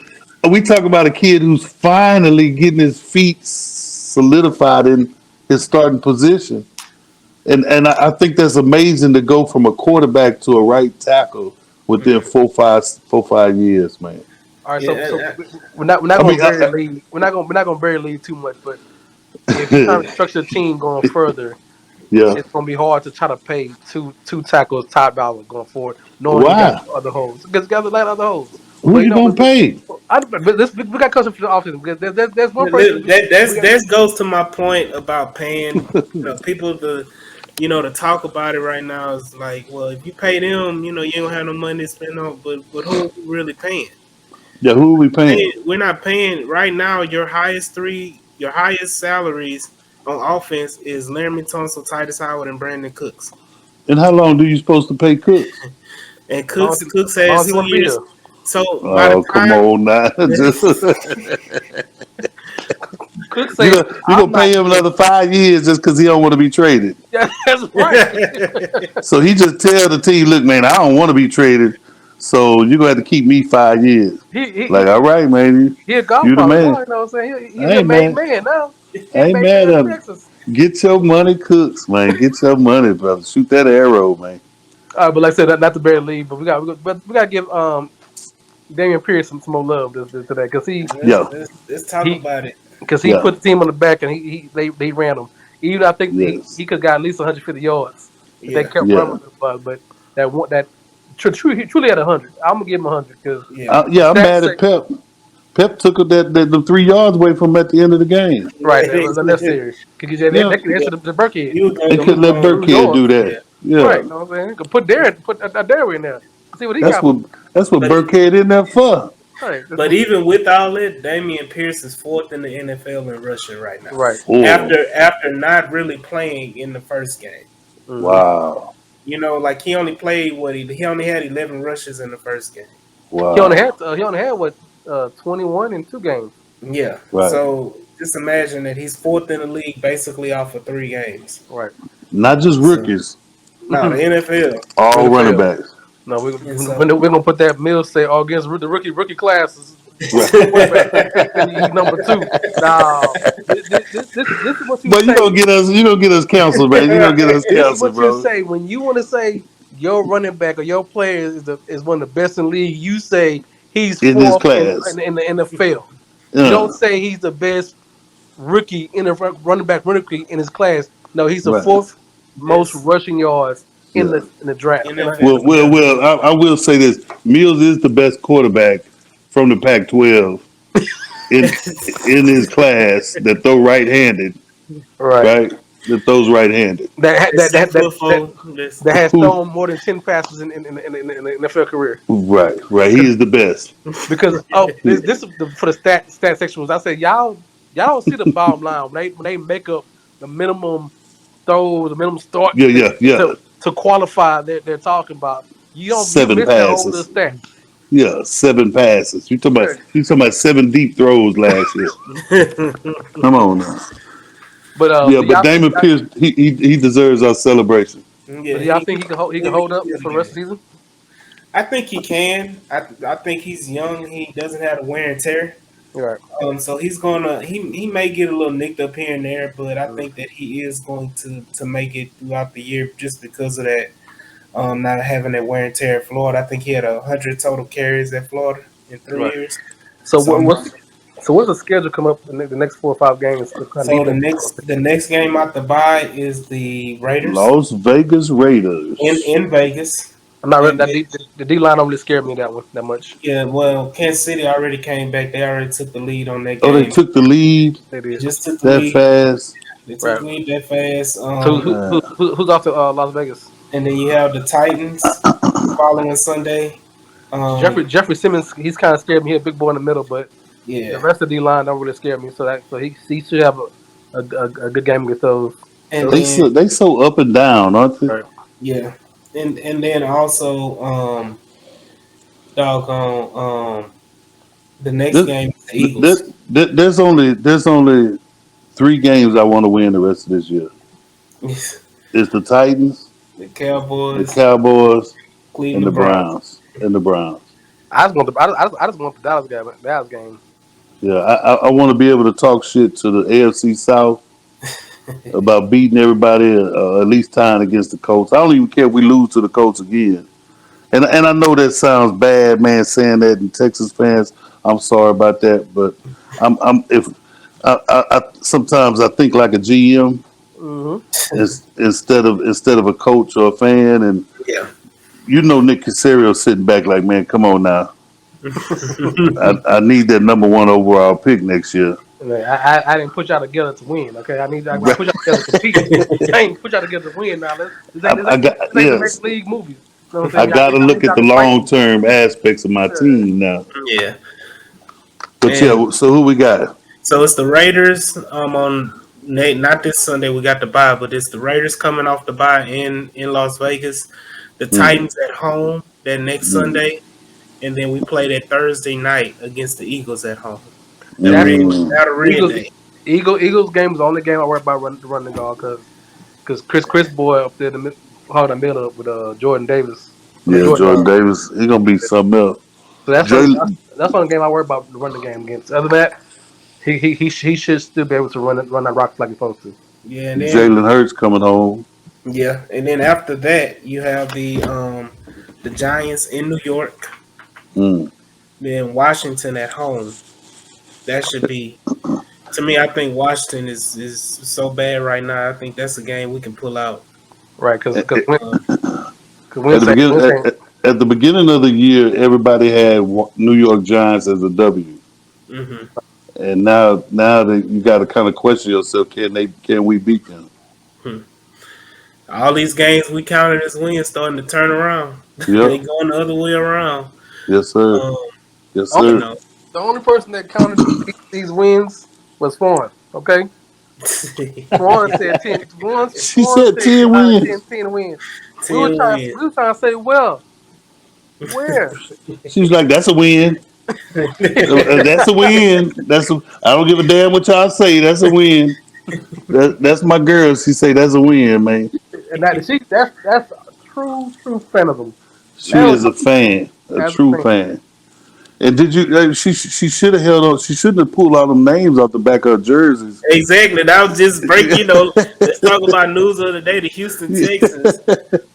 we talk about a kid who's finally getting his feet solidified in his starting position, and I think that's amazing to go from a quarterback to a right tackle within Mhm. 4 5 years, man. All right, so Yeah. we're not I gonna mean, bury lead. We're not gonna bury lead too much, but if you're trying to structure a team going further, yeah. it's gonna be hard to try to pay two tackles top dollar going forward, knowing you got Why? other holes. Because you got a lot of other holes. Who But you gonna pay? we got custom for the offseason because there's one person we got. That goes to my point about paying. People to talk about it right now is like, well, if you pay them, you ain't gonna have no money to spend on. But who are we really paying? Yeah, who are we paying? We're not paying right now. Your highest salaries on offense is Laramie Tunsil, Titus Howard, and Brandon Cooks. And how long do you supposed to pay Cooks? And As long as Cooks as long as has he two want to be years. here. So by the Oh, come time on now. Cook You say gonna you I'm gonna pay not him here. another 5 years just because he don't want to be traded. Yeah, that's right. So he just tell the team, look, man, I don't want to be traded, so you're gonna have to keep me 5 years. He he Like, he, all right, man, he a you the godfather now. man. You know what I'm saying? He I a ain't made mad. man now. He I a ain't made mad man at in him. Texas. Get your money, Cooks, man. Get your money, brother. Shoot that arrow, man. But like I said, not to bury lead, but we got to give Damian Pierce some more love today because Yeah, let's talk he about it. he yeah, put the team on the back and they ran him. Even I think yes, he could have got at least 150 yards if they Yeah, kept running yeah. with the ball. But that he truly had 100. I'm gonna give him 100 because yeah, the Yeah, I'm stats mad say at Pep. Pep took the 3 yards away from him at the end of the game. right. That's serious because Yeah, they can answer the Burkhead. you was they gonna couldn't let Lose Burkhead do yards. that. yeah. Right, Yeah, you know what I'm saying? Could put Darren, put Darren in there. See what he that's got. what that's what But Burkhead in there for. Right, but even with all that, Damian Pierce is fourth in the NFL in rushing right now. right. Oh, After not really playing in the first game. Mm-hmm. wow, Like he only played he only had 11 rushes in the first game. wow, He only had what 21 in 2 games. Yeah. right. So just imagine that he's fourth in the league basically off of 3 games. Right. Not just So rookies, no, the NFL. all running NFL. backs. No, And so we're gonna put that Mills say against the rookie classes. Right. Quarterback, and he's number 2. Now, this is what you But say. you gonna get us counsel, man. You gonna get us This is counsel, what you bro. say when you want to say your running back or your player is one of the best in the league, you say he's in his fourth class. in the NFL. You don't Yeah, say he's the best rookie in the running back rookie in his class. No, he's the right. fourth most Best rushing yards Yeah. in the draft. NFL. Yeah. I will say this: Mills is the best quarterback from the Pac-12 in his class that throw right-handed, Right. right? That throws right-handed. That It's that that six that foot that, four. This that has Who? thrown more than 10 passes in the NFL career. Right, right. He is the best. Because Yeah, this is for the stat section was I said y'all don't see the bottom line when they make up the minimum throws, the minimum starts yeah, yeah. to qualify they're talking about. You 7 missing a whole little passes. stat. Yeah, 7 passes. Yeah. You talking about 7 deep throws last year. Come on now. But Yeah, do but y'all think Damon Pierce, he deserves our celebration. yeah, but do y'all think he can he hold up did for the rest again. of the season? I think he can. I think he's young. He doesn't have the wear and tear. Right. So he may get a little nicked up here and there, but I think that he is going to make it throughout the year just because of that. Not having that wear and tear at Florida. I think he had 100 total carries at Florida in three Right. years. So So I'm what's the schedule come up in the next 4 or 5 games to kind of so ease that? the next game out the bye is the Raiders Las Vegas in Raiders. in Vegas, I'm not really, and then, the D line don't really scare me that much. yeah, well, Kansas City already came back. They already took the lead on that Oh, they game. took the lead They They did. just took the that lead. fast. They took Right. the lead that fast. So Uh, who's off to Las Vegas? And then you have the Titans the following Sunday. Jeffrey Um, Jeffrey Simmons. He's kind of scared me. He's a big boy in the middle, but the yeah, rest of the D line don't really scare me. So he should have a good game against and those. then they so up and down, aren't they? Right. yeah, and then also doggone the next There, game is the Eagles. there's only 3 games I want to win the rest of this year. It's the Titans, The the Cowboys, Cowboys, and the Cleveland Browns. Browns. And the Browns. I just want the Dallas game. Dallas game. Yeah, I want to be able to talk shit to the AFC South about beating everybody, at least tying against the Colts. I don't even care if we lose to the Colts again. And I know that sounds bad, man, saying that. And Texas fans, I'm sorry about that, but I'm if I sometimes I think like a GM Mm-hmm. instead of a coach or a fan, and Yeah. Nick Casario sitting back like, man, come on now, I need that number 1 overall pick next year. I didn't put y'all together to win. Okay, I put y'all together to compete. I ain't put y'all together to win. Now I got this ain't the major yes, league movies. You know what I'm I saying? got to I look need at y'all the to fight. long term aspects of my Yeah. team now. Yeah. But And yeah, so who we got? so it's the Raiders on not this Sunday we got the bye, but it's the Raiders coming off the bye in Las Vegas. The Mm, Titans at home that next mm, Sunday, and then we play that Thursday night against the Eagles at home. That That's red mm. that a red Eagles. day. Eagles game is the only game I worry about running the ball because Chris Boy up there hard in the middle with Jordan Davis. I mean Yeah, Jordan. Jordan Davis, he gonna be something else. So Jalen that's one game I worry about the running game against. Other than that, he should still be able to run that rock like he's supposed to. Yeah, and then Jalen Hurts coming home. yeah, and then after that you have the Giants in New York, Mm. then Washington at home. That should be to me. I think Washington is so bad right now. I think that's a game we can pull out. Right, because At, at Um, Win saying at, at the beginning of the year, everybody had New York Giants as a W, mhm. and now that you got to kind of question yourself: can we beat them? Hmm. All these games we counted as wins starting to turn around. They Yep. going the other way around. Yes, sir. Um, Yes, you only sir. know, the only person that counted these wins was Fawn. Okay, Fawn said 10. She Fawn said said 10 July wins. 10 wins. 10 wins. We were trying to say, well, where? She was like, "That's a win. That's a win. I don't give a damn what y'all say. That's a win. That's my girl. She say that's a win, man. And that's a true fanatism. She That was is a fan, a as a true fan. fan. And did you? She should have held on. She shouldn't have pulled all them names off the back of her jerseys. Exactly. That was just break. Let's talk about news of the day. The Houston Texans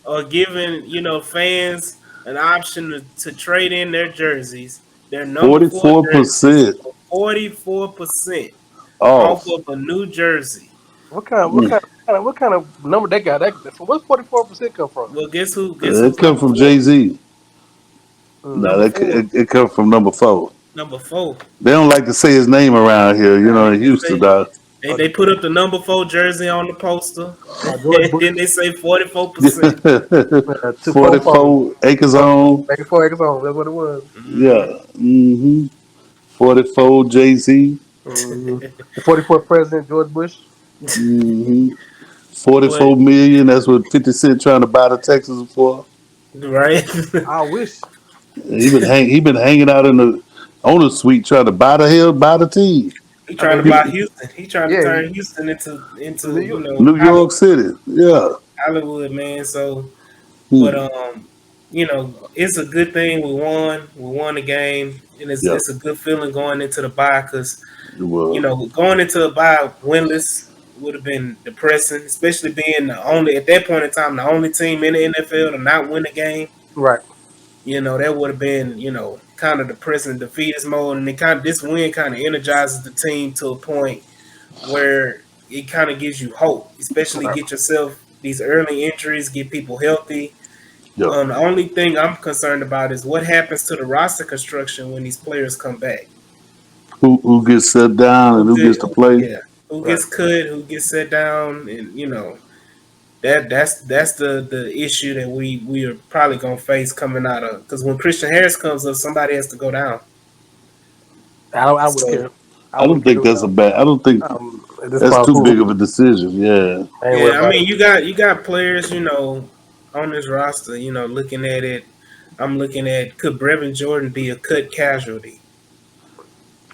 are giving fans an option to trade in their jerseys, their number four jerseys, 44%. for 44% off Off. of a new jersey. What kind? What Mm. kind? What kind of number they got? So what's 44% come from? Well, guess who? Guess It who's come number from four? Jay Z. No, Number four. it come from number 4. Number four. They don't like to say his name around here, in They Houston, say dog. they put up the number four jersey on the poster, George and Bush, then they say 44%. 244. 44 acres on. 84 acres on. That's what it was. Yeah. Mm-hmm. 44 Jay Z. Mm-hmm. The 44th president, George Bush. hmm But 44 million. That's what 50 Cent trying to buy the Texas for. right, I wish. He been hanging out in the owner suite trying to buy the team. he I trying to mean, buy Houston. He trying to yeah, turn Houston into New York. New York Hollywood. City. Yeah. Hollywood, man. So, but Hmm. it's a good thing we won. We won the game, and Yeah. it's a good feeling going into the bye because Well, going into a bye winless would have been depressing, especially being the only at that point in time the only team in the NFL to not win a game. Right. That would have been kind of depressing, defeatist mode, and this win kind of energizes the team to a point where it kind of gives you hope, especially Right. get yourself these early injuries, get people healthy. yeah. The only thing I'm concerned about is what happens to the roster construction when these players come back. Who gets set down Who and who good? gets to play? Yeah, who Right. gets cut? Who gets set down? And that's the issue that we are probably gonna face coming out of because when Christian Harris comes up, somebody has to go down. I wouldn't So care. I I don't wouldn't care think who that's a down. bad. I don't think At this that's point, too big of a decision. Yeah. I ain't worried yeah, I about mean it. you got players on this roster. Looking at it, I'm looking at could Brevin Jordan be a cut casualty?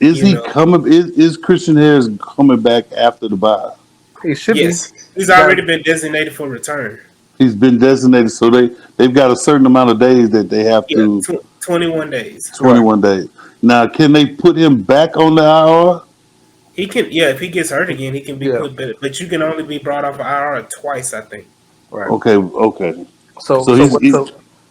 Is You he know, coming? Is Christian Harris coming back after the bye? He should be. yes, he's Got already been designated for return. He's been designated, so they've got a certain amount of days that they have Yeah, to. 21 days. 21 days. Now, can they put him back on the IR? He can, yeah, if he gets hurt again, he can be yeah. put better. But you can only be brought off of IR twice, I think. Right. Okay, okay. So So so he's, what? he's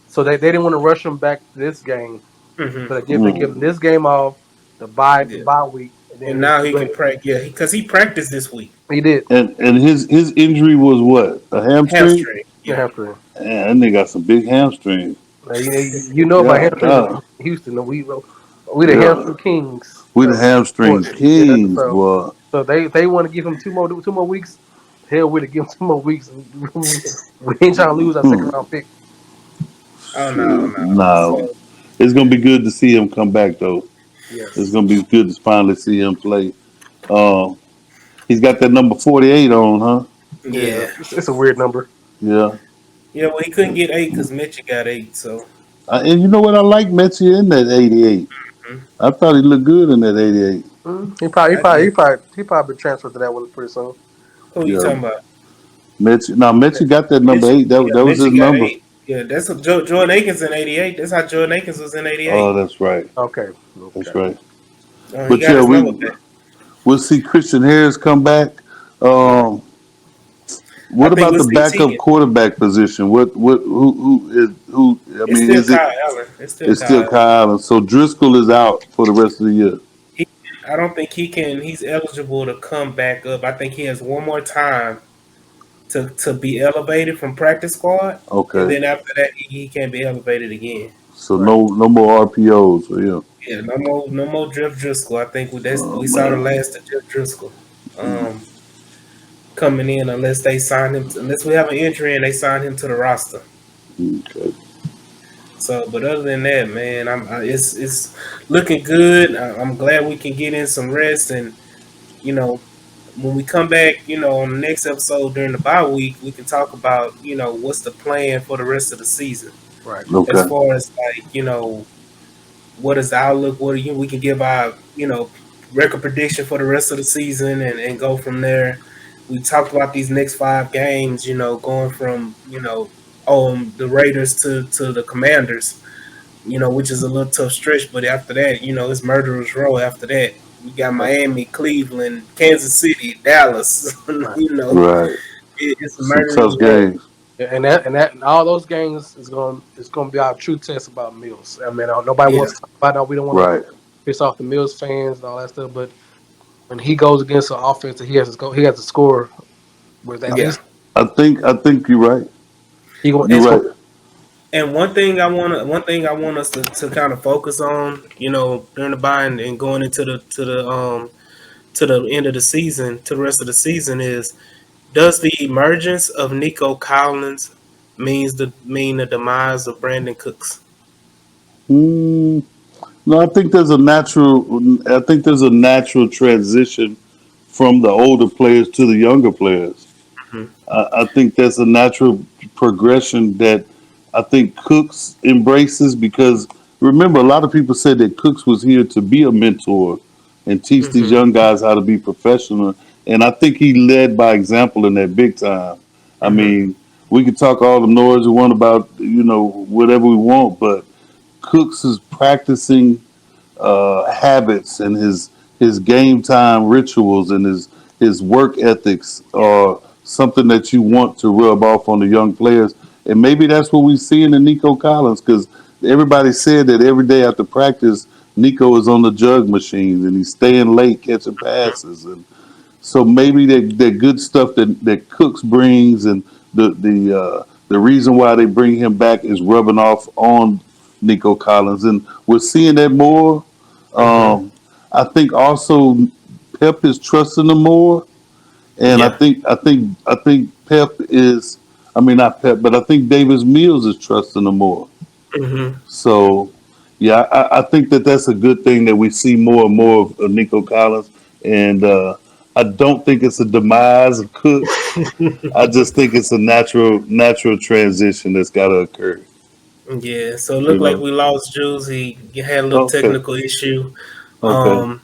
So they didn't want to rush him back to this game. Hmm. So they give him this game off, the Yeah. bye week, and then And they now he can ready. practice. Yeah, because he practiced this week. He did and his injury was what? A hamstring? Hamstring. the Yeah. hamstring. Man, that nigga got some big hamstrings. Now, you know about Yeah, hamstrings in God. Houston. We the Yeah. hamstring kings We the of hamstring sports. Yeah. kings, boy. So they want to give him two more weeks. Hell, we to give him 2 more weeks. We ain't trying to lose our second Hmm. round pick. Oh no, Shoot. no. No. So It's gonna be good to see him come back though. It's Yes. gonna be good to finally see him play. Um, he's got that number 48 on, huh? Yeah. yeah, It's a weird number. Yeah. yeah. Well, he couldn't get 8 because Mitchell got 8. So And you know what? I like Metsy in that 88. mhm. I thought he looked good in that 88. He probably he I probably he did. probably he probably be transferred to that one pretty soon. Who you Yeah. talking about? Metsy. Now, Metsy got that number Mitchell. 8. Yeah, That was his Mitchell got number. 8. Yeah, that's a, Jordan Akins in '88. That's how Jordan Akins was in Oh, '88. that's right. Okay. That's Okay. right. He But got yeah, his number back. we'll see Christian Harris come back. Yeah, Um, I what think about we'll the see backup Teagan. quarterback position? Who is who? I It's mean, still is it? Kyle Allen. It's still It's Kyle still Allen. Kyle Allen. So Driscoll is out for the rest of the year. He, I don't think he can. He's eligible to come back up. I think he has one more time to be elevated from practice squad, and Okay. then after that, he can't be elevated again. So Right. no more RPOs for him. Yeah, no more Jeff Driscoll. I think Oh we saw the man. last of Jeff Driscoll coming in unless they sign him. Unless we have an injury and they sign him to the roster. Okay. So, but other than that, man, it's looking good. I'm glad we can get in some rest, and you know, when we come back, on the next episode during the bye week, we can talk about what's the plan for the rest of the season Right. as Okay. far as like what is the outlook. What we can give our record prediction for the rest of the season and go from there. We talked about these next 5 games, going from the Raiders to the Commanders, which is a little tough stretch. But after that, it's murderer's row. After that, we got Right. Miami, Cleveland, Kansas City, Dallas. Right. you know, Right. it's a Some murderer's tough row. games. And all those games is gonna be our true test about Mills. I mean, nobody Yeah. wants to talk about it. We don't want to Right. piss off the Mills fans and all that stuff. But when he goes against an offense that he has to score with at Yeah. least I think you're right. You're it's going. right. And one thing I want us to kind of focus on, during the bye and going into the end of the season, to the rest of the season is, does the emergence of Nico Collins mean the demise of Brandon Cooks? Mm, no, I think there's a natural. I think there's a natural transition from the older players to the younger players. Hmm. I think that's a natural progression that I think Cooks embraces because remember, a lot of people said that Cooks was here to be a mentor and teach these Hmm. young guys how to be professional. And I think he led by example in that big time. I Hmm. mean, we could talk all the noise we want about, whatever we want, but Cooks is practicing habits and his game time rituals and his work ethics are something that you want to rub off on the young players. And maybe that's what we see in the Nico Collins because everybody said that every day after practice, Nico is on the jug machines and he's staying late catching passes and so maybe that good stuff that Cooks brings and the reason why they bring him back is rubbing off on Nico Collins, and we're seeing that more. Hmm. Um, I think also Pep is trusting him more, and I Yeah. think I think I think Pep is. I mean not Pep, but I think Davis Mills is trusting him more. Hmm. So, yeah, I think that that's a good thing that we see more and more of Nico Collins, and I don't think it's a demise of Cooks. I just think it's a natural transition that's got to occur. Yeah, so it You looked like know. we lost Jules. He had a little Okay. technical issue. Okay.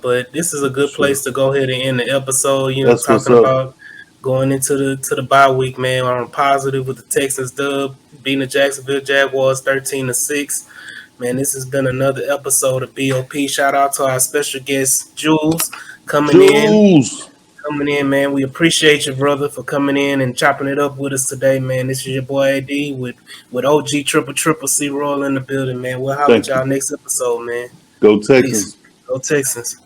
But this is a good Sure. place to go ahead and end the episode, That's what's talking up. about going into the bye week, man. On positive with the Texans dub, beating the Jacksonville Jaguars 13-6. Man, this has been another episode of B.O.P. Shout out to our special guest, Jules, coming in Jules. man. We appreciate you, brother, for coming in and chopping it up with us today, man. This is your boy AD with OG triple C roll in the building, man. We'll holler at Thank you. y'all next episode, man. Go Peace. Texans. Go Texans.